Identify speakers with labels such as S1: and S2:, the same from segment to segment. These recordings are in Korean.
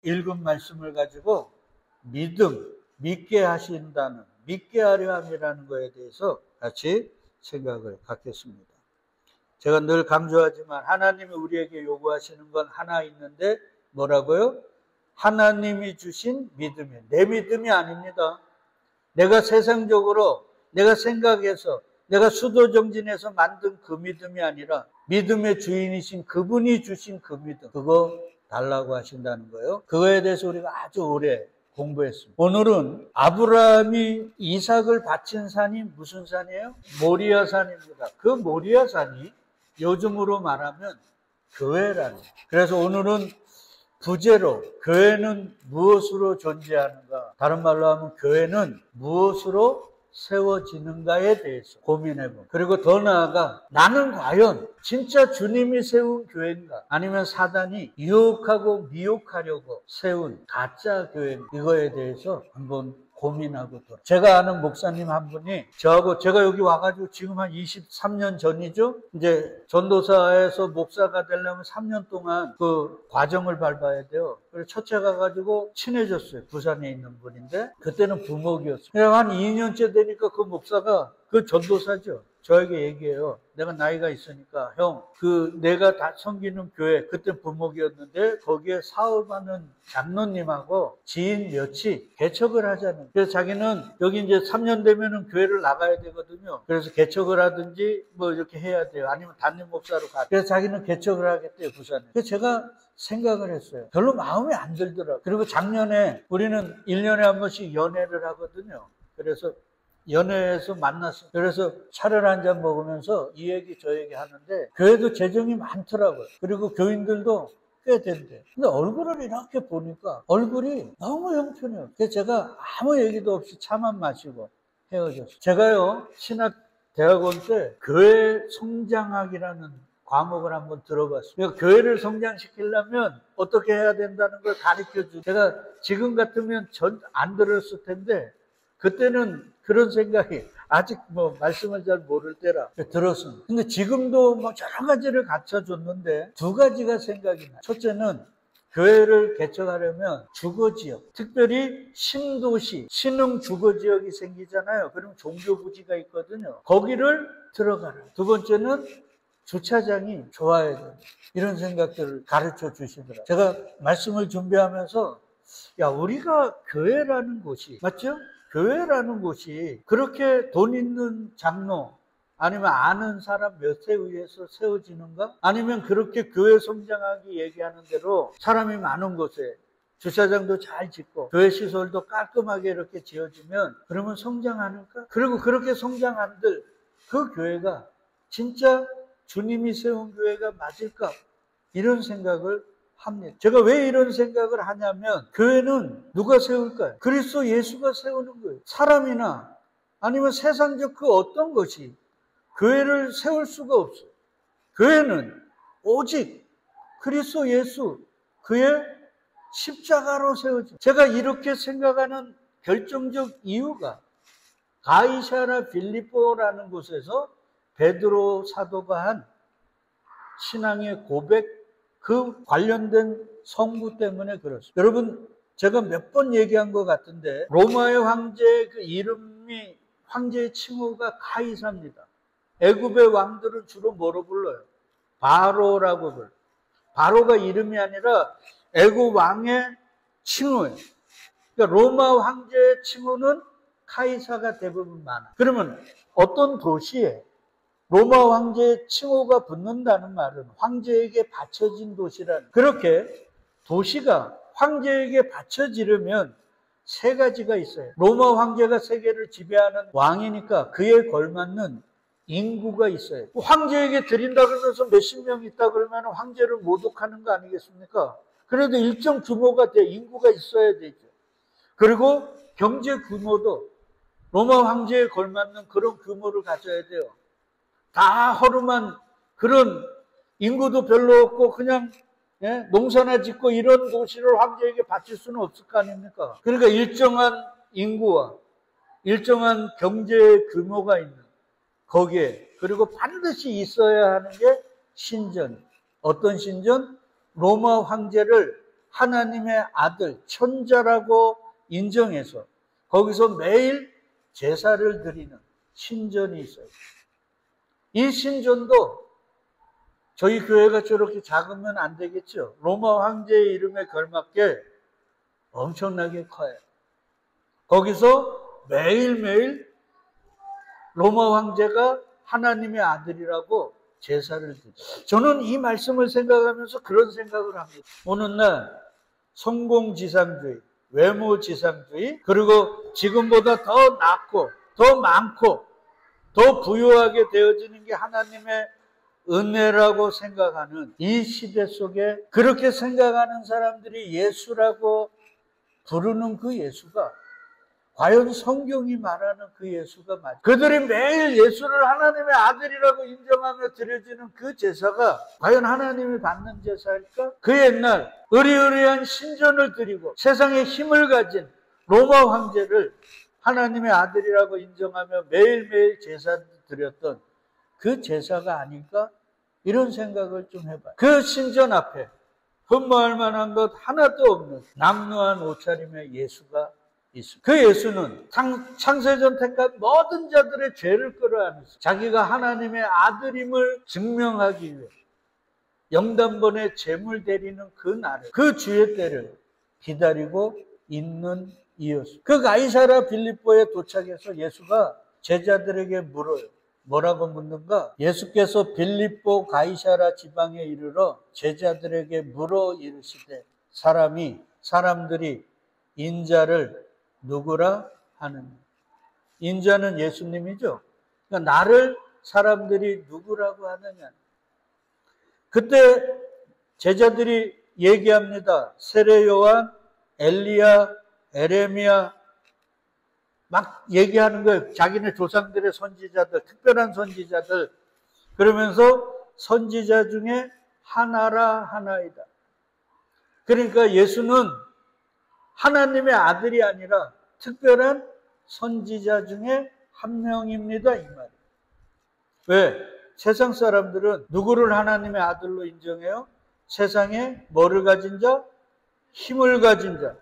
S1: 읽은 말씀을 가지고 믿음, 믿게 하신다는, 믿게 하려 함이라는 것에 대해서 같이 생각을 갖겠습니다. 제가 늘 강조하지만 하나님이 우리에게 요구하시는 건 하나 있는데 뭐라고요? 하나님이 주신 믿음이에요. 내 믿음이 아닙니다. 내가 세상적으로 내가 생각해서 내가 수도정진해서 만든 그 믿음이 아니라 믿음의 주인이신 그분이 주신 그 믿음, 그거 달라고 하신다는 거예요. 그거에 대해서 우리가 아주 오래 공부했습니다. 오늘은 아브라함이 이삭을 바친 산이 무슨 산이에요? 모리아 산입니다. 그 모리아 산이 요즘으로 말하면 교회라는 거예요. 그래서 오늘은 부제로 교회는 무엇으로 존재하는가? 다른 말로 하면 교회는 무엇으로 세워지는가에 대해서 고민해보고, 그리고 더 나아가 나는 과연 진짜 주님이 세운 교회인가? 아니면 사단이 유혹하고 미혹하려고 세운 가짜 교회인가? 이거에 대해서 한번 고민하고 또 제가 아는 목사님 한 분이 저하고 제가 여기 와가지고 지금 한 23년 전이죠. 이제 전도사에서 목사가 되려면 3년 동안 그 과정을 밟아야 돼요. 그래서 첫째 가가지고 친해졌어요. 부산에 있는 분인데 그때는 부목이었어요. 그냥 한 2년째 되니까 그 목사가 그 전도사죠. 저에게 얘기해요. 내가 나이가 있으니까 형, 내가 다 섬기는 교회 그때 부목이었는데 거기에 사업하는 장로님하고 지인 몇이 개척을 하자는. 그래서 자기는 여기 이제 3년 되면은 교회를 나가야 되거든요. 그래서 개척을 하든지 뭐 이렇게 해야 돼요. 아니면 담임 목사로 가. 그래서 자기는 개척을 하겠대요, 부산에. 그래서 제가 생각을 했어요. 별로 마음에 안 들더라고요. 그리고 작년에 우리는 1년에 한 번씩 연회를 하거든요. 그래서 연회에서 만났어요. 그래서 차를 한잔 먹으면서 이 얘기 저 얘기 하는데 교회도 재정이 많더라고요. 그리고 교인들도 꽤 된대. 근데 얼굴을 이렇게 보니까 얼굴이 너무 형편해요. 그래서 제가 아무 얘기도 없이 차만 마시고 헤어졌어요. 제가요 신학 대학원 때 교회 성장학이라는 과목을 한번 들어봤어요. 그러니까 교회를 성장시키려면 어떻게 해야 된다는 걸 가르쳐주고, 제가 지금 같으면 안 들었을 텐데 그때는 그런 생각이 아직 뭐 말씀을 잘 모를 때라 들었습니다. 근데 지금도 뭐 여러 가지를 갖춰줬는데 두 가지가 생각이 나요. 첫째는 교회를 개척하려면 주거지역, 특별히 신도시, 신흥 주거지역이 생기잖아요. 그럼 종교부지가 있거든요. 거기를 들어가라. 두 번째는 주차장이 좋아야 된다. 이런 생각들을 가르쳐 주시더라고요. 제가 말씀을 준비하면서 우리가 교회라는 곳이, 맞죠? 교회라는 곳이 그렇게 돈 있는 장로 아니면 아는 사람 몇에 의해서 세워지는가? 아니면 그렇게 교회 성장하기 얘기하는 대로 사람이 많은 곳에 주차장도 잘 짓고 교회 시설도 깔끔하게 이렇게 지어지면 그러면 성장하는가? 그리고 그렇게 성장한들 그 교회가 진짜 주님이 세운 교회가 맞을까? 이런 생각을 합니다. 제가 왜 이런 생각을 하냐면 교회는 누가 세울까요? 그리스도 예수가 세우는 거예요. 사람이나 아니면 세상적 그 어떤 것이 교회를 세울 수가 없어요. 교회는 오직 그리스도 예수 그의 십자가로 세워져. 제가 이렇게 생각하는 결정적 이유가 가이사라 빌립보라는 곳에서 베드로 사도가 한 신앙의 고백, 그 관련된 성부 때문에 그렇습니다. 여러분, 제가 몇 번 얘기한 것 같은데 로마의 황제의 그 이름이, 황제의 칭호가 가이사입니다. 애굽의 왕들은 주로 뭐로 불러요? 바로라고 불러요. 바로가 이름이 아니라 애굽 왕의 칭호예요. 그러니까 로마 황제의 칭호는 카이사가 대부분 많아. 그러면 어떤 도시에 로마 황제의 칭호가 붙는다는 말은 황제에게 바쳐진 도시라는, 그렇게 도시가 황제에게 바쳐지려면 세 가지가 있어요. 로마 황제가 세계를 지배하는 왕이니까 그에 걸맞는 인구가 있어요. 황제에게 드린다 그러면서 몇십 명 있다 그러면 황제를 모독하는 거 아니겠습니까? 그래도 일정 규모가 돼, 인구가 있어야 되죠. 그리고 경제 규모도 로마 황제에 걸맞는 그런 규모를 가져야 돼요. 다 허름한 그런 인구도 별로 없고 그냥 농사나 짓고 이런 도시를 황제에게 바칠 수는 없을 거 아닙니까? 그러니까 일정한 인구와 일정한 경제 규모가 있는 거기에, 그리고 반드시 있어야 하는 게 신전. 어떤 신전? 로마 황제를 하나님의 아들, 천자라고 인정해서 거기서 매일 제사를 드리는 신전이 있어요. 이 신전도 저희 교회가 저렇게 작으면 안 되겠죠. 로마 황제의 이름에 걸맞게 엄청나게 커요. 거기서 매일매일 로마 황제가 하나님의 아들이라고 제사를 드려요. 저는 이 말씀을 생각하면서 그런 생각을 합니다. 어느 날 성공지상주의, 외모지상주의, 그리고 지금보다 더 낫고 더 많고 더 부유하게 되어지는 게 하나님의 은혜라고 생각하는 이 시대 속에 그렇게 생각하는 사람들이 예수라고 부르는 그 예수가 과연 성경이 말하는 그 예수가 맞죠? 그들이 매일 예수를 하나님의 아들이라고 인정하며 드려지는 그 제사가 과연 하나님이 받는 제사일까? 그 옛날 의리의리한 신전을 드리고 세상에 힘을 가진 로마 황제를 하나님의 아들이라고 인정하며 매일매일 제사를 드렸던 그 제사가 아닐까? 이런 생각을 좀 해봐요. 그 신전 앞에 흠모할 만한 것 하나도 없는 남루한 옷차림의 예수가 있습니다. 그 예수는 창세전 태까지 모든 자들의 죄를 끌어안으셔 자기가 하나님의 아들임을 증명하기 위해 영단번에 제물 드리는 그 날을, 그 주의 때를 기다리고 있는 이였습니다. 그 가이사랴 빌립보에 도착해서 예수가 제자들에게 물어요. 뭐라고 묻는가? 예수께서 빌립보 가이사랴 지방에 이르러 제자들에게 물어 이르시되 사람들이 인자를 누구라 하느냐? 인자는 예수님이죠. 그러니까 나를 사람들이 누구라고 하느냐? 그때 제자들이 얘기합니다. 세례 요한, 엘리야, 에레미야 막 얘기하는 거예요. 자기네 조상들의 선지자들, 특별한 선지자들. 그러면서 선지자 중에 하나라 하나이다. 그러니까 예수는 하나님의 아들이 아니라 특별한 선지자 중에 한 명입니다. 이 말이에요. 왜? 세상 사람들은 누구를 하나님의 아들로 인정해요? 세상에 뭐를 가진 자? 힘을 가진 자.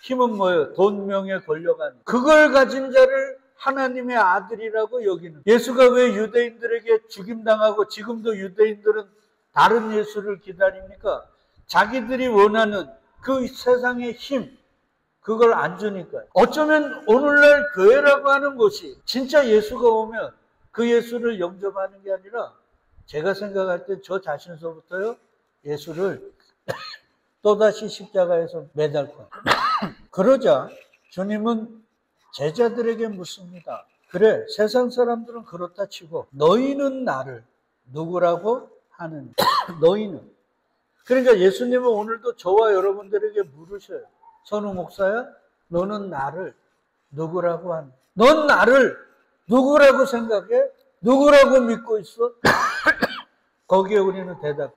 S1: 힘은 뭐예요? 돈, 명예, 권력하는. 그걸 가진 자를 하나님의 아들이라고 여기는. 예수가 왜 유대인들에게 죽임당하고 지금도 유대인들은 다른 예수를 기다립니까? 자기들이 원하는 그 세상의 힘, 그걸 안 주니까요. 어쩌면 오늘날 교회라고 하는 곳이 진짜 예수가 오면 그 예수를 영접하는 게 아니라 제가 생각할 때 저 자신서부터요, 예수를 또다시 십자가에서 매달 거예요. 그러자 주님은 제자들에게 묻습니다. 그래, 세상 사람들은 그렇다 치고 너희는 나를 누구라고 하느냐? 너희는. 그러니까 예수님은 오늘도 저와 여러분들에게 물으셔요. 선우 목사야, 너는 나를 누구라고 하느냐? 넌 나를 누구라고 생각해? 누구라고 믿고 있어? 거기에 우리는 대답.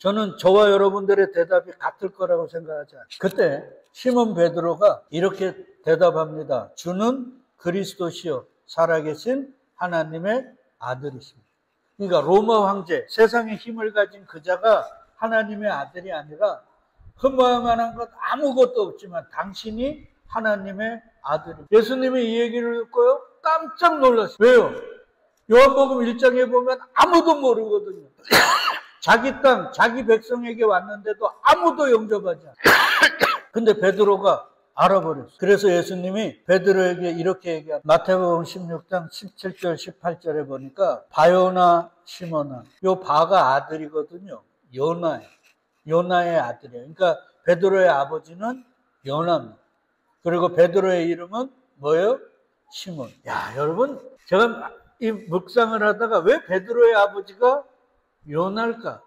S1: 저는 저와 여러분들의 대답이 같을 거라고 생각하지 않아요. 그때 시몬 베드로가 이렇게 대답합니다. 주는 그리스도시요 살아계신 하나님의 아들이십니다. 그러니까 로마 황제, 세상의 힘을 가진 그 자가 하나님의 아들이 아니라 흠모할 만한 것 아무것도 없지만 당신이 하나님의 아들입니다. 예수님이 이 얘기를 듣고요, 깜짝 놀랐어요. 왜요? 요한복음 1장에 보면 아무도 모르거든요. 자기 땅, 자기 백성에게 왔는데도 아무도 영접하지 않아요. 근데 베드로가 알아버렸어요. 그래서 예수님이 베드로에게 이렇게 얘기합니다. 마태복음 16장 17절 18절에 보니까 바요나 시몬아, 요 바가 아들이거든요. 요나의 아들이에요. 그러니까 베드로의 아버지는 요나입니다. 그리고 베드로의 이름은 뭐예요? 시몬. 야, 여러분, 제가 이 묵상을 하다가 왜 베드로의 아버지가 요나일까?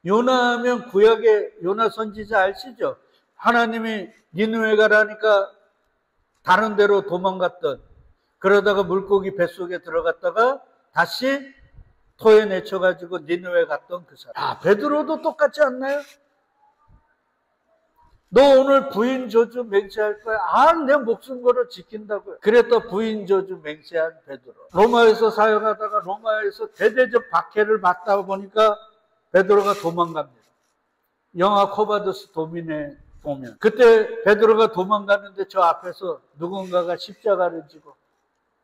S1: 요나하면 구약의 요나 선지자 아시죠? 하나님이 니느웨 가라니까 다른 데로 도망갔던, 그러다가 물고기 뱃속에 들어갔다가 다시 토에 내쳐가지고 니느웨 갔던 그 사람. 아, 베드로도 똑같지 않나요? 너 오늘 부인 저주 맹세할 거야? 아, 내 목숨 걸어 지킨다고요. 그랬다 부인 저주 맹세한 베드로. 로마에서 사역하다가 로마에서 대대적 박해를 받다 보니까 베드로가 도망갑니다. 영화 코바두스 도민에 보면 그때 베드로가 도망가는데 저 앞에서 누군가가 십자가를 지고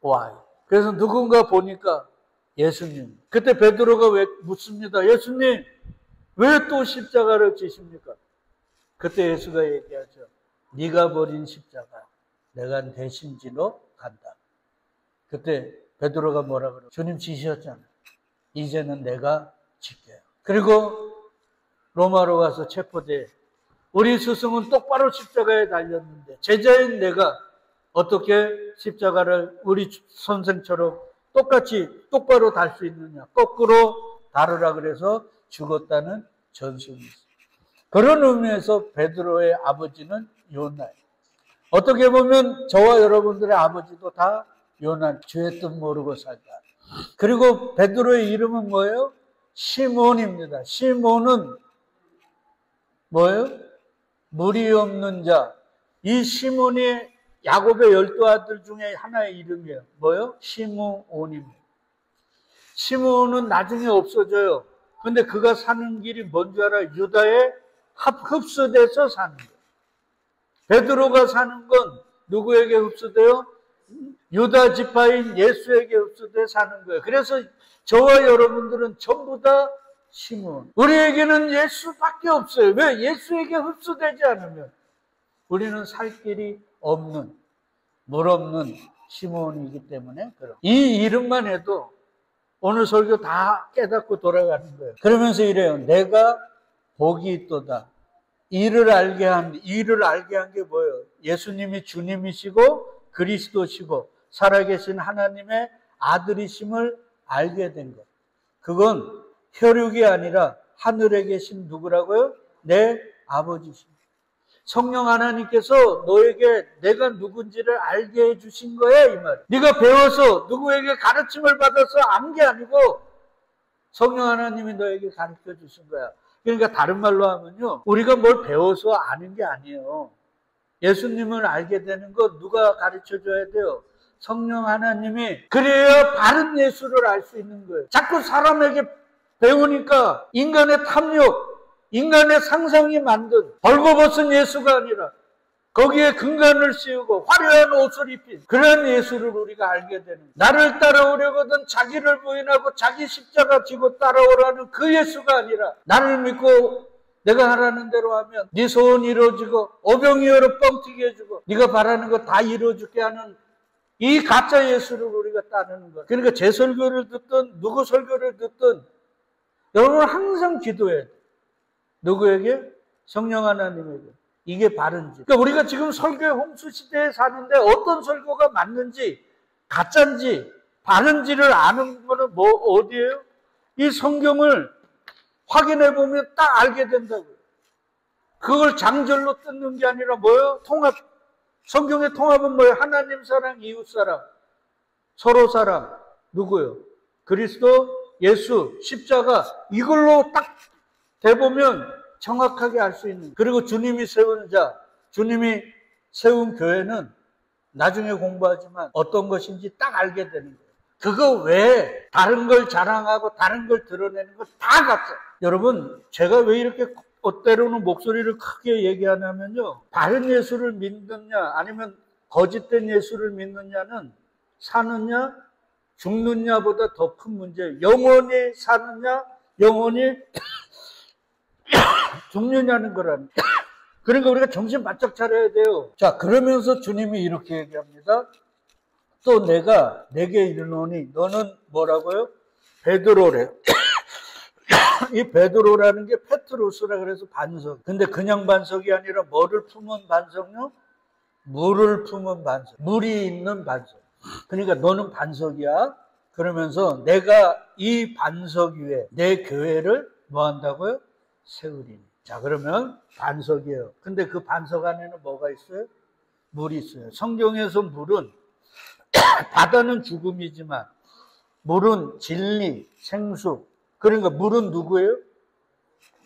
S1: 와요. 그래서 누군가 보니까 예수님. 그때 베드로가 왜 묻습니다. 예수님, 왜 또 십자가를 지십니까? 그때 예수가 얘기하죠. 네가 버린 십자가 내가 대신 지러 간다. 그때 베드로가 뭐라 그래요? 주님 지셨잖아요. 이제는 내가 지켜요. 그리고 로마로 가서 체포돼. 우리 스승은 똑바로 십자가에 달렸는데 제자인 내가 어떻게 십자가를 우리 선생처럼 똑같이 똑바로 달 수 있느냐. 거꾸로 다르라 그래서 죽었다는 전승이 있어요. 그런 의미에서 베드로의 아버지는 요나예요. 어떻게 보면 저와 여러분들의 아버지도 다 요나, 주의 뜻 모르고 살다. 그리고 베드로의 이름은 뭐예요? 시몬입니다. 시몬은 뭐예요? 물이 없는 자. 이 시몬이 야곱의 12아들 중에 하나의 이름이에요. 뭐예요? 시므온입니다. 시므온은 나중에 없어져요. 근데 그가 사는 길이 뭔지 알아요? 유다에 흡수돼서 사는 거예요. 베드로가 사는 건 누구에게 흡수돼요? 유다 지파인 예수에게 흡수돼 사는 거예요. 그래서 저와 여러분들은 전부 다 시므온. 우리에게는 예수밖에 없어요. 왜? 예수에게 흡수되지 않으면 우리는 살 길이 없는, 물 없는 시므온이기 때문에 그렇습니다. 이 이름만 해도 오늘 설교 다 깨닫고 돌아가는 거예요. 그러면서 이래요. 내가 복이 있도다. 이를 알게 한 게 뭐예요? 예수님이 주님이시고 그리스도시고 살아계신 하나님의 아들이심을 알게 된 것. 그건 혈육이 아니라 하늘에 계신 누구라고요? 내 아버지십니다. 성령 하나님께서 너에게 내가 누군지를 알게 해주신 거야, 이 말. 네가 배워서 누구에게 가르침을 받아서 안 게 아니고 성령 하나님이 너에게 가르쳐 주신 거야. 그러니까 다른 말로 하면요, 우리가 뭘 배워서 아는 게 아니에요. 예수님을 알게 되는 거 누가 가르쳐 줘야 돼요? 성령 하나님이. 그래야 바른 예수를 알 수 있는 거예요. 자꾸 사람에게 배우니까 인간의 탐욕, 인간의 상상이 만든 벌거벗은 예수가 아니라 거기에 근간을 씌우고 화려한 옷을 입힌 그런 예수를 우리가 알게 되는 거예요. 나를 따라오려거든 자기를 부인하고 자기 십자가 지고 따라오라는 그 예수가 아니라 나를 믿고 내가 하라는 대로 하면 네 소원이 이루어지고 오병이 얼어 뻥튀기 해주고 네가 바라는 거 다 이루어주게 하는 이 가짜 예수를 우리가 따르는 거예요. 그러니까 제 설교를 듣든 누구 설교를 듣든 여러분 항상 기도해야 돼요. 누구에게? 성령 하나님에게. 이게 바른지. 그러니까 우리가 지금 설교의 홍수 시대에 사는데 어떤 설교가 맞는지, 가짜인지, 바른지를 아는 거는 뭐 어디예요? 이 성경을 확인해 보면 딱 알게 된다고요. 그걸 장절로 뜯는 게 아니라 뭐예요? 통합. 성경의 통합은 뭐예요? 하나님 사랑, 이웃 사랑, 서로 사랑. 누구요? 그리스도, 예수, 십자가. 이걸로 딱 대보면 정확하게 알 수 있는. 그리고 주님이 세운 자, 주님이 세운 교회는 나중에 공부하지만 어떤 것인지 딱 알게 되는 거예요. 그거 외에 다른 걸 자랑하고 다른 걸 드러내는 거 다 가짜. 여러분, 제가 왜 이렇게 때로는 목소리를 크게 얘기하냐면요, 바른 예수를 믿느냐 아니면 거짓된 예수를 믿느냐는 사느냐 죽느냐보다 더 큰 문제예요. 영원히 사느냐 영원히 죽느냐는 거라는. 그러니까 우리가 정신 바짝 차려야 돼요. 자, 그러면서 주님이 이렇게 얘기합니다. 또 내가 내게 이르노니 너는 뭐라고요? 베드로래. 이 베드로라는 게 페트로스라 그래서 반석. 근데 그냥 반석이 아니라 뭐를 품은 반석요? 물을 품은 반석. 물이 있는 반석. 그러니까 너는 반석이야. 그러면서 내가 이 반석 위에 내 교회를 뭐 한다고요? 세우리니. 자, 그러면 반석이에요. 근데 그 반석 안에는 뭐가 있어요? 물이 있어요. 성경에서 물은 바다는 죽음이지만 물은 진리, 생수. 그러니까 물은 누구예요?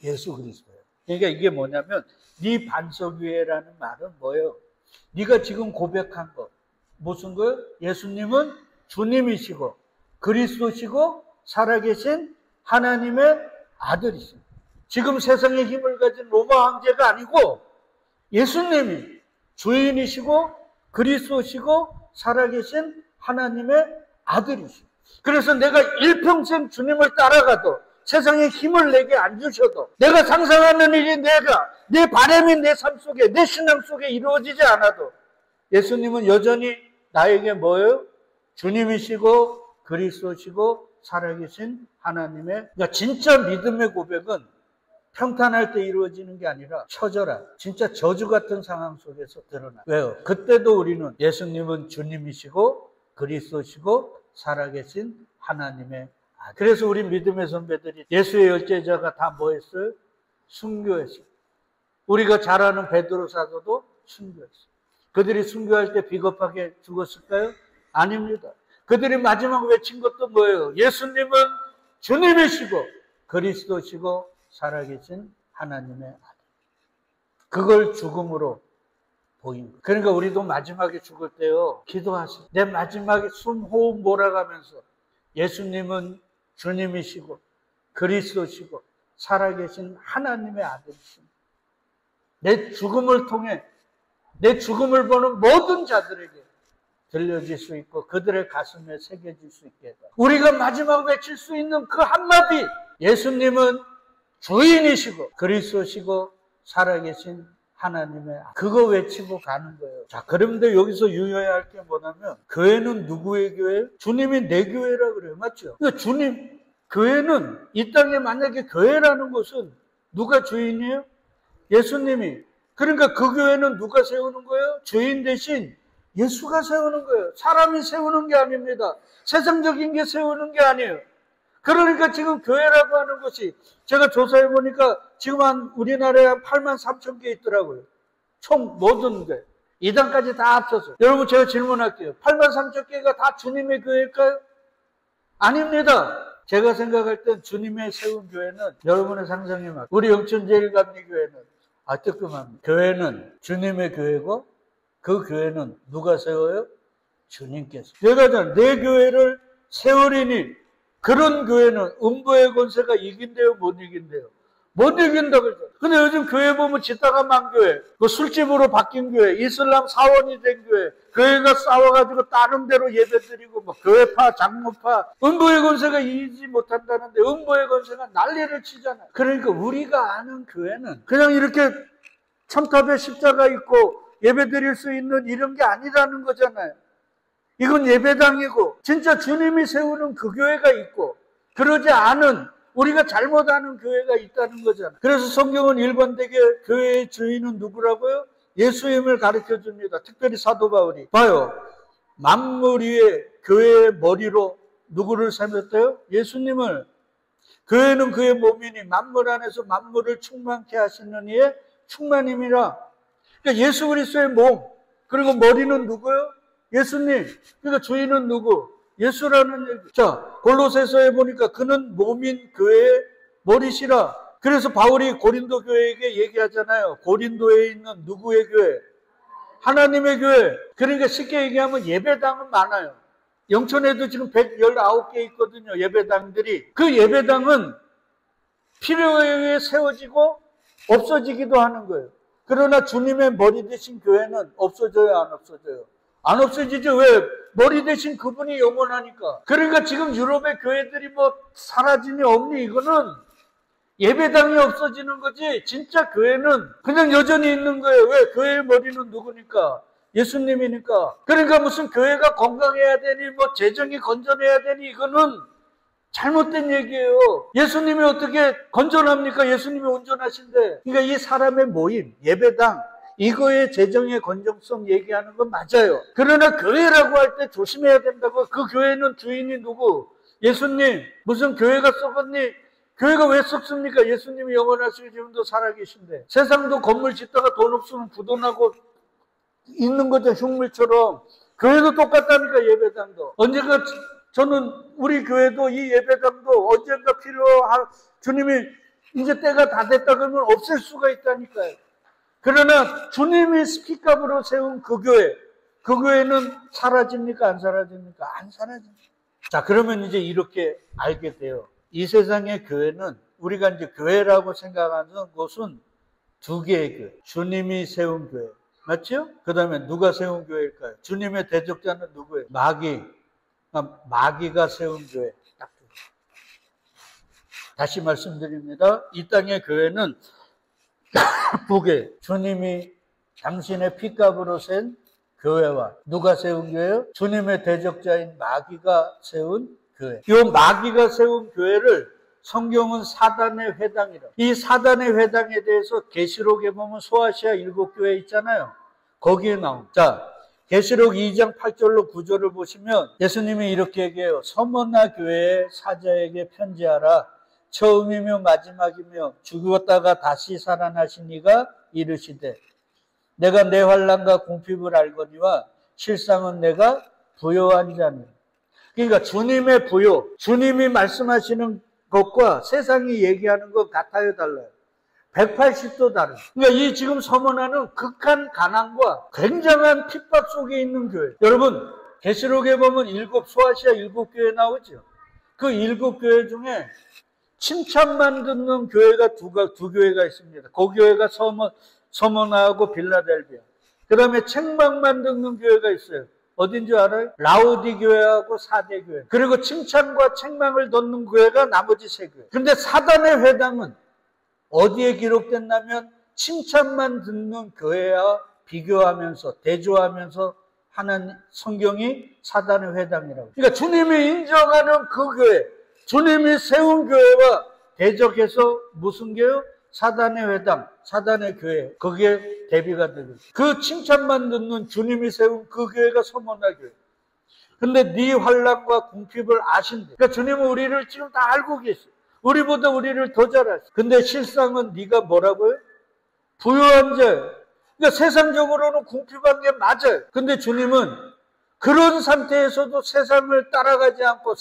S1: 예수 그리스도예요. 그러니까 이게 뭐냐면 네 반석 위에라는 말은 뭐예요? 네가 지금 고백한 거 무슨 거예요? 예수님은 주님이시고 그리스도시고 살아계신 하나님의 아들이십니다. 지금 세상의 힘을 가진 로마 황제가 아니고 예수님이 주인이시고 그리스도시고 살아계신 하나님의 아들이시고, 그래서 내가 일평생 주님을 따라가도 세상에 힘을 내게 안 주셔도 내가 상상하는 일이 내 바람이 내 삶 속에, 내 신앙 속에 이루어지지 않아도 예수님은 여전히 나에게 뭐예요? 주님이시고 그리스도시고 살아계신 하나님의, 그러니까 진짜 믿음의 고백은 평탄할 때 이루어지는 게 아니라 처절한, 진짜 저주 같은 상황 속에서 드러나. 왜요? 그때도 우리는 예수님은 주님이시고 그리스도시고 살아계신 하나님의 아들. 그래서 우리 믿음의 선배들이, 예수의 열제자가 다 뭐 했어요? 순교했어요. 우리가 잘 아는 베드로 사도도 순교했어요. 그들이 순교할 때 비겁하게 죽었을까요? 아닙니다. 그들이 마지막 외친 것도 뭐예요? 예수님은 주님이시고 그리스도시고 살아계신 하나님의 아들. 그걸 죽음으로 보인 거예요. 그러니까 우리도 마지막에 죽을 때요, 기도하세요. 내 마지막에 숨 호흡 몰아가면서 예수님은 주님이시고 그리스도시고 살아계신 하나님의 아들이십니다. 내 죽음을 통해 내 죽음을 보는 모든 자들에게 들려질 수 있고 그들의 가슴에 새겨질 수 있게 해다. 우리가 마지막 외칠 수 있는 그 한마디, 예수님은 주인이시고 그리스도시고 살아계신 하나님의 아들. 그거 외치고 가는 거예요. 자, 그런데 여기서 유의해야 할 게 뭐냐면, 교회는 누구의 교회예요? 주님이 내 교회라 그래요. 맞죠? 그러니까 주님, 교회는, 이 땅에 만약에 교회라는 것은 누가 주인이에요? 예수님이. 그러니까 그 교회는 누가 세우는 거예요? 주인 대신 예수가 세우는 거예요. 사람이 세우는 게 아닙니다. 세상적인 게 세우는 게 아니에요. 그러니까 지금 교회라고 하는 것이, 제가 조사해 보니까 지금 우리나라에 한 8만 3천 개 있더라고요. 총 모든 게. 이단까지 다 합쳐서. 여러분, 제가 질문할게요. 8만 3천 개가 다 주님의 교회일까요? 아닙니다. 제가 생각할 땐 주님의 세운 교회는 여러분의 상상이 맞고, 우리 영천제일감리교회는 뜨끔합니다. 교회는 주님의 교회고 그 교회는 누가 세워요? 주님께서. 내가 내 교회를 세우리니 그런 교회는 음부의 권세가 이긴대요, 못 이긴대요? 못 이긴다 그러죠. 근데 요즘 교회 보면 짓다가 만 교회, 그 술집으로 바뀐 교회, 이슬람 사원이 된 교회, 교회가 싸워가지고 다른 데로 예배드리고, 뭐 교회파, 장로파, 음부의 권세가 이기지 못한다는데 음부의 권세가 난리를 치잖아요. 그러니까 우리가 아는 교회는 그냥 이렇게 첨탑에 십자가 있고 예배드릴 수 있는 이런 게 아니라는 거잖아요. 이건 예배당이고 진짜 주님이 세우는 그 교회가 있고, 그러지 않은 우리가 잘못 아는 교회가 있다는 거잖아요. 그래서 성경은 일관되게 교회의 주인은 누구라고요? 예수님을 가르쳐 줍니다. 특별히 사도 바울이. 봐요. 만물 위에 교회의 머리로 누구를 삼았대요? 예수님을. 교회는 그의 몸이니 만물 안에서 만물을 충만케 하시는 이의 충만임이라. 그러니까 예수 그리스도의 몸, 그리고 머리는 누구요? 예수님. 그러니까 주인은 누구? 예수라는 얘기. 자, 골로새서에 보니까 그는 몸인 교회의 머리시라. 그래서 바울이 고린도 교회에게 얘기하잖아요. 고린도에 있는 누구의 교회? 하나님의 교회. 그러니까 쉽게 얘기하면 예배당은 많아요. 영천에도 지금 119개 있거든요, 예배당들이. 그 예배당은 필요에 의해 세워지고 없어지기도 하는 거예요. 그러나 주님의 머리 대신 교회는 없어져요, 안 없어져요? 안 없어지죠. 왜? 머리 대신 그분이 영원하니까. 그러니까 지금 유럽의 교회들이 뭐 사라지니 없니, 이거는 예배당이 없어지는 거지, 진짜 교회는 그냥 여전히 있는 거예요. 왜? 교회의 머리는 누구니까? 예수님이니까. 그러니까 무슨 교회가 건강해야 되니, 뭐 재정이 건전해야 되니, 이거는 잘못된 얘기예요. 예수님이 어떻게 건전합니까? 예수님이 온전하신데. 그러니까 이 사람의 모임, 예배당, 이거의 재정의 건전성 얘기하는 건 맞아요. 그러나 교회라고 할 때 조심해야 된다고. 그 교회는 주인이 누구? 예수님. 무슨 교회가 썩었니? 교회가 왜 썩습니까? 예수님이 영원하시고 지금도 살아계신데. 세상도 건물 짓다가 돈 없으면 부도나고 있는 거죠, 흉물처럼. 교회도 똑같다니까, 예배당도. 언젠가 저는 우리 교회도 이 예배당도 언젠가 필요할, 주님이 이제 때가 다 됐다 그러면 없앨 수가 있다니까요. 그러나 주님이 스피커으로 세운 그 교회는 사라집니까? 안 사라집니까? 안 사라집니다. 자, 그러면 이제 이렇게 알게 돼요. 이 세상의 교회는 우리가 이제 교회라고 생각하는 곳은 두 개의 교회. 주님이 세운 교회. 맞죠? 그 다음에 누가 세운 교회일까요? 주님의 대적자는 누구예요? 마귀. 마귀가 세운 교회. 딱 두 개. 다시 말씀드립니다. 이 땅의 교회는 두 개. 주님이 당신의 피값으로 센 교회와 누가 세운 교회요? 주님의 대적자인 마귀가 세운 교회. 이 마귀가 세운 교회를 성경은 사단의 회당이라. 이 사단의 회당에 대해서 계시록에 보면 소아시아 7교회 있잖아요. 거기에 나옵니다. 자, 계시록 2장 8절로 9절을 보시면 예수님이 이렇게 얘기해요. 서머나 교회의 사자에게 편지하라. 처음이며 마지막이며 죽었다가 다시 살아나신 이가 이르시되 내가 내 환난과 궁핍을 알거니와 실상은 내가 부요한 자니. 그러니까 주님의 부요, 주님이 말씀하시는 것과 세상이 얘기하는 것 같아요, 달라요? 180도 다른. 그러니까 이 지금 서문화는 극한 가난과 굉장한 핍박 속에 있는 교회. 여러분, 계시록에 보면 소아시아 7교회 나오죠. 그 7교회 중에 칭찬만 듣는 교회가 두 교회가 있습니다. 그 교회가 서머나하고 빌라델비아. 그 다음에 책망만 듣는 교회가 있어요. 어딘지 알아요? 라우디 교회하고 사대 교회. 그리고 칭찬과 책망을 듣는 교회가 나머지 3교회. 근데 사단의 회당은 어디에 기록됐냐면 칭찬만 듣는 교회와 비교하면서 대조하면서 하는 성경이 사단의 회당이라고. 그러니까 주님이 인정하는 그 교회, 주님이 세운 교회와 대적해서 무슨 교회요? 사단의 회당, 사단의 교회, 거기에 대비가 되고 그 칭찬만 듣는 주님이 세운 그 교회가 서머나 교회. 근데 네 환난과 궁핍을 아신대. 그러니까 주님은 우리를 지금 다 알고 계셔. 우리보다 우리를 더 잘 아셔. 근데 실상은 네가 뭐라고요? 부요한 자예요. 그러니까 세상적으로는 궁핍한 게 맞아요. 근데 주님은 그런 상태에서도 세상을 따라가지 않고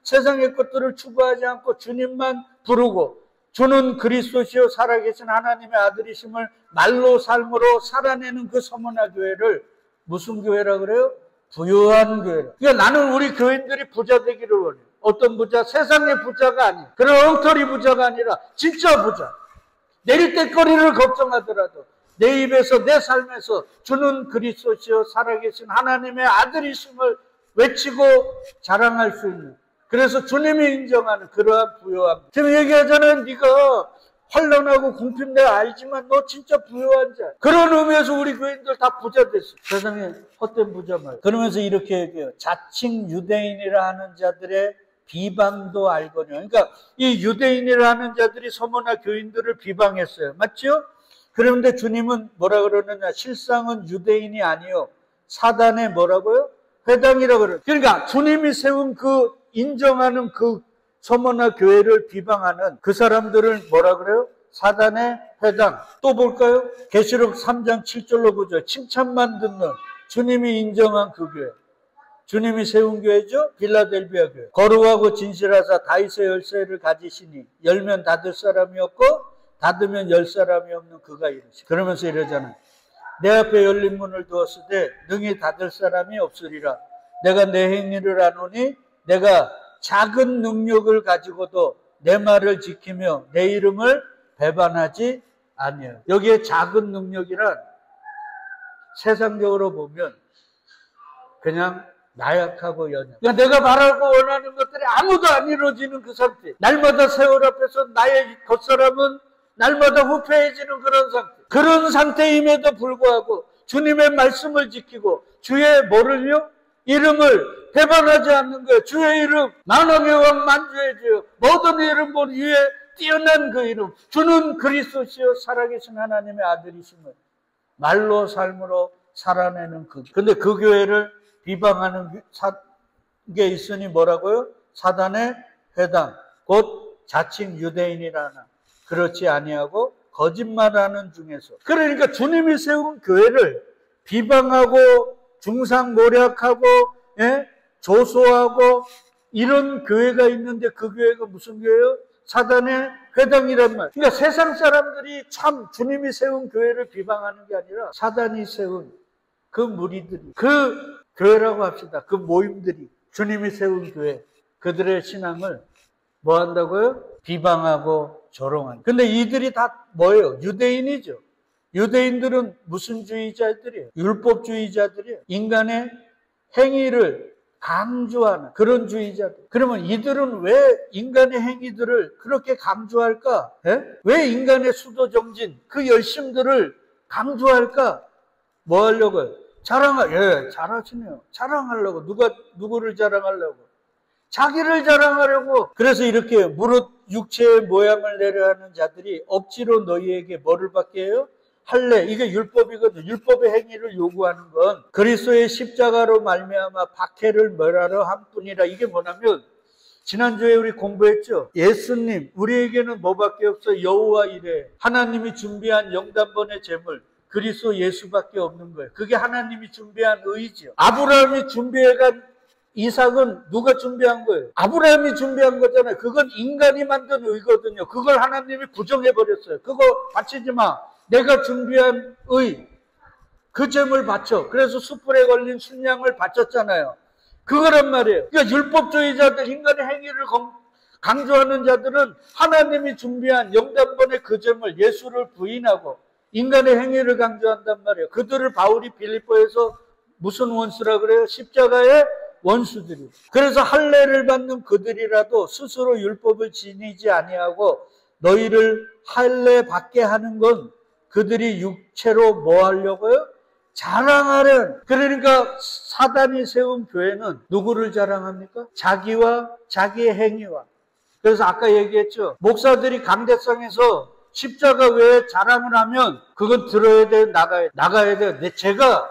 S1: 세상의 것들을 추구하지 않고 주님만 부르고 주는 그리스도시요 살아계신 하나님의 아들이심을 말로 삶으로 살아내는 그 서머나 교회를 무슨 교회라 그래요? 부요한 교회라. 그러니까 나는 우리 교인들이 부자 되기를 원해요. 어떤 부자? 세상의 부자가 아니에요. 그런 엉터리 부자가 아니라 진짜 부자. 내릴 때거리를 걱정하더라도 내 입에서 내 삶에서 주는 그리스도시요 살아계신 하나님의 아들이심을 외치고 자랑할 수 있는, 그래서 주님이 인정하는 그러한 부요함. 지금 얘기하잖아요. 네가 환난하고 궁핍 내가 알지만 너 진짜 부요한 자. 그런 의미에서 우리 교인들 다 부자 됐어. 세상에 헛된 부자 말. 그러면서 이렇게 얘기해요. 자칭 유대인이라 하는 자들의 비방도 알거니와. 그러니까 이 유대인이라 하는 자들이 서머나 교인들을 비방했어요. 맞죠? 그런데 주님은 뭐라 그러느냐? 실상은 유대인이 아니요 사단의 뭐라고요? 회당이라고 그래요. 그러니까 주님이 세운 그 인정하는 그 서머나 교회를 비방하는 그 사람들을 뭐라 그래요? 사단의 회당. 또 볼까요? 계시록 3장 7절로 보죠. 칭찬만 듣는 주님이 인정한 그 교회. 주님이 세운 교회죠? 빌라델비아 교회. 거룩하고 진실하사 다윗의 열쇠를 가지시니 열면 닫을 사람이 없고 닫으면 열 사람이 없는 그가 이르시. 그러면서 이러잖아요. 내 앞에 열린 문을 두었으되 능히 닫을 사람이 없으리라. 내가 내 행위를 아노니 내가 작은 능력을 가지고도 내 말을 지키며 내 이름을 배반하지 아니하여. 여기에 작은 능력이란 세상적으로 보면 그냥 나약하고 연약. 그러니까 내가 바라고 원하는 것들이 아무도 안 이루어지는 그 상태. 날마다 세월 앞에서 나의 겉사람은 날마다 후패해지는 그런 상태. 그런 상태임에도 불구하고 주님의 말씀을 지키고 주의 뭐를요? 이름을 배반하지 않는 거예요. 주의 이름, 만왕의 왕 만주의 주여, 모든 이름 위에 뛰어난 그 이름, 주는 그리스도시요 살아계신 하나님의 아들이심을 말로 삶으로 살아내는 그. 근데 그 교회를 비방하는 게 있으니 뭐라고요? 사단의 회당, 곧 자칭 유대인이라나 그렇지 아니하고 거짓말하는 중에서. 그러니까 주님이 세운 교회를 비방하고 중상모략하고 조소하고 이런 교회가 있는데 그 교회가 무슨 교회예요? 사단의 회당이란 말. 그러니까 세상 사람들이 참 주님이 세운 교회를 비방하는 게 아니라 사단이 세운 그 무리들이, 그 교회라고 합시다. 그 모임들이 주님이 세운 교회, 그들의 신앙을 뭐 한다고요? 비방하고 조롱한다. 근데 이들이 다 뭐예요? 유대인이죠. 유대인들은 무슨 주의자들이에요? 율법주의자들이에요. 인간의 행위를 강조하는 그런 주의자들. 그러면 이들은 왜 인간의 행위들을 그렇게 강조할까? 왜 인간의 수도정진, 그 열심들을 강조할까? 뭐 하려고요? 잘하시네요. 자랑하려고. 누구를 자랑하려고? 자기를 자랑하려고. 그래서 이렇게 무릇 육체의 모양을 내려 하는 자들이 억지로 너희에게 뭐를 받게 해요? 할례. 이게 율법이거든. 율법의 행위를 요구하는 건 그리스도의 십자가로 말미암아 박해를 멸하러 한 뿐이라. 이게 뭐냐면 지난주에 우리 공부했죠. 예수님, 우리에게는 뭐밖에 없어? 여호와 이레. 하나님이 준비한 영단번의 제물. 그리스도 예수밖에 없는 거예요. 그게 하나님이 준비한 의지요. 아브라함이 준비해간 이삭은 누가 준비한 거예요? 아브라함이 준비한 거잖아요. 그건 인간이 만든 의거든요. 그걸 하나님이 부정해버렸어요. 그거 바치지 마. 내가 준비한 의, 그 제물 바쳐. 그래서 숯불에 걸린 순양을 바쳤잖아요. 그거란 말이에요. 그러니까 율법주의자들, 인간의 행위를 강조하는 자들은 하나님이 준비한 영단번의 그 제물, 예수를 부인하고 인간의 행위를 강조한단 말이에요. 그들을 바울이 빌립보에서 무슨 원수라 그래요? 십자가의 원수들이. 그래서 할례를 받는 그들이라도 스스로 율법을 지니지 아니하고 너희를 할례 받게 하는 건 그들이 육체로 뭐 하려고요? 자랑하려는. 그러니까 사단이 세운 교회는 누구를 자랑합니까? 자기와 자기의 행위와. 그래서 아까 얘기했죠. 목사들이 강대상에서 십자가 외에 자랑을 하면 그건 들어야 돼요? 나가야 돼요? 제가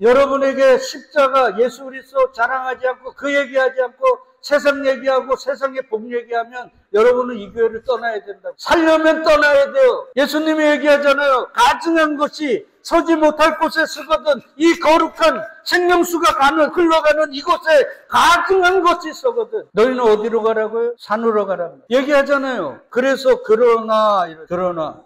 S1: 여러분에게 십자가 예수 그리스도 자랑하지 않고 그 얘기하지 않고 세상 얘기하고 세상의 복 얘기하면 여러분은 이 교회를 떠나야 된다고. 살려면 떠나야 돼요. 예수님이 얘기하잖아요. 가증한 것이 서지 못할 곳에 서거든. 이 거룩한 생명수가 흘러가는 이곳에 가증한 것이 서거든. 너희는 어디로 가라고요? 산으로 가라고 얘기하잖아요. 그래서 그러나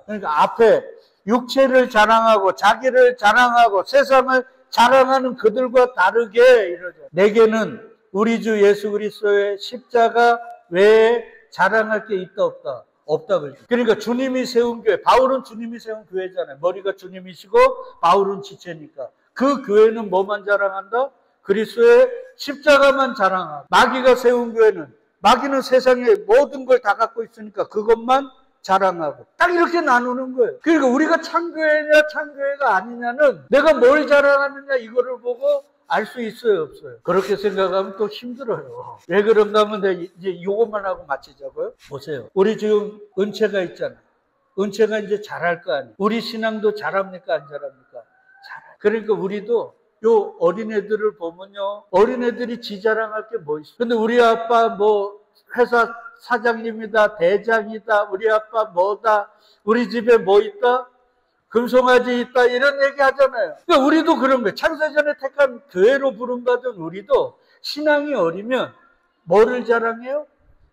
S1: 그러니까 앞에 육체를 자랑하고 자기를 자랑하고 세상을 자랑하는 그들과 다르게 이러죠. 내게는 우리 주 예수 그리스도의 십자가 외에 자랑할 게 있다 없다? 없다 그러죠. 그러니까 주님이 세운 교회, 바울은 주님이 세운 교회잖아요. 머리가 주님이시고 바울은 지체니까. 그 교회는 뭐만 자랑한다? 그리스도의 십자가만 자랑하고. 마귀가 세운 교회는 마귀는 세상의 모든 걸 다 갖고 있으니까 그것만 자랑하고. 딱 이렇게 나누는 거예요. 그러니까 우리가 참교회냐 참교회가 아니냐는 내가 뭘 자랑하느냐 이거를 보고 알 수 있어요 없어요? 그렇게 생각하면 또 힘들어요. 왜 그런가 하면 내가 이제 이것만 하고 마치자고요. 보세요. 우리 지금 은채가 있잖아요. 은채가 이제 잘할 거 아니에요. 우리 신앙도 잘합니까 안 잘합니까? 잘해요. 그러니까 우리도 요 어린애들을 보면요. 어린애들이 지 자랑할 게 뭐 있어. 근데 우리 아빠 뭐 회사 사장님이다, 대장이다, 우리 아빠 뭐다, 우리 집에 뭐 있다, 금송아지 있다, 이런 얘기 하잖아요. 그러니까 우리도 그런 거예요. 창세전에 택한 교회로 부름받은 우리도 신앙이 어리면 뭐를 자랑해요?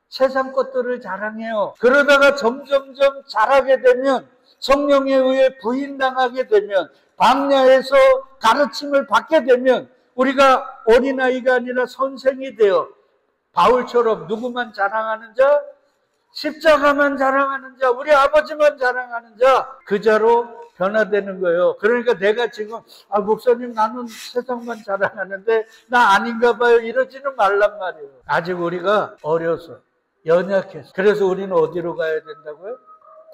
S1: 세상 것들을 자랑해요. 그러다가 점점점 자라게 되면 성령에 의해 부인당하게 되면 광야에서 가르침을 받게 되면 우리가 어린아이가 아니라 선생이 되어 바울처럼 누구만 자랑하는 자? 십자가만 자랑하는 자, 우리 아버지만 자랑하는 자, 그 자로 변화되는 거예요. 그러니까 내가 지금 목사님 나는 세상만 자랑하는데 나 아닌가 봐요 이러지는 말란 말이에요. 아직 우리가 어려서 연약해서. 그래서 우리는 어디로 가야 된다고요?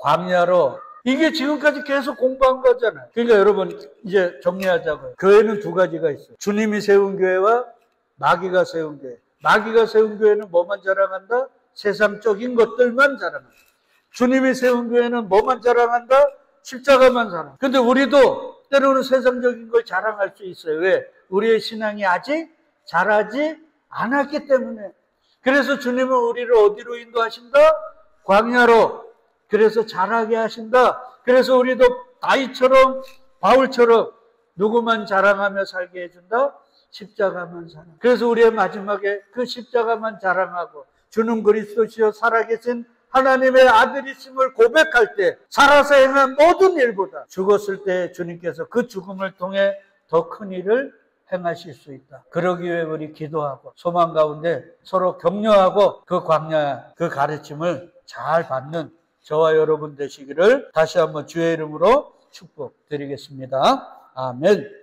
S1: 광야로. 이게 지금까지 계속 공부한 거잖아요. 그러니까 여러분 이제 정리하자고요. 교회는 두 가지가 있어요. 주님이 세운 교회와 마귀가 세운 교회. 마귀가 세운 교회는 뭐만 자랑한다? 세상적인 것들만 자랑한다. 주님이 세운 교회는 뭐만 자랑한다? 십자가만 자랑. 근데 우리도 때로는 세상적인 걸 자랑할 수 있어요. 왜? 우리의 신앙이 아직 자라지 않았기 때문에. 그래서 주님은 우리를 어디로 인도하신다? 광야로. 그래서 자라게 하신다. 그래서 우리도 다윗처럼 바울처럼 누구만 자랑하며 살게 해준다? 십자가만 자랑. 그래서 우리의 마지막에 그 십자가만 자랑하고 주는 그리스도시요 살아계신 하나님의 아들이심을 고백할 때 살아서 행한 모든 일보다 죽었을 때 주님께서 그 죽음을 통해 더 큰 일을 행하실 수 있다. 그러기 위해 우리 기도하고 소망 가운데 서로 격려하고 그 광야, 그 가르침을 잘 받는 저와 여러분 되시기를 다시 한번 주의 이름으로 축복드리겠습니다. 아멘.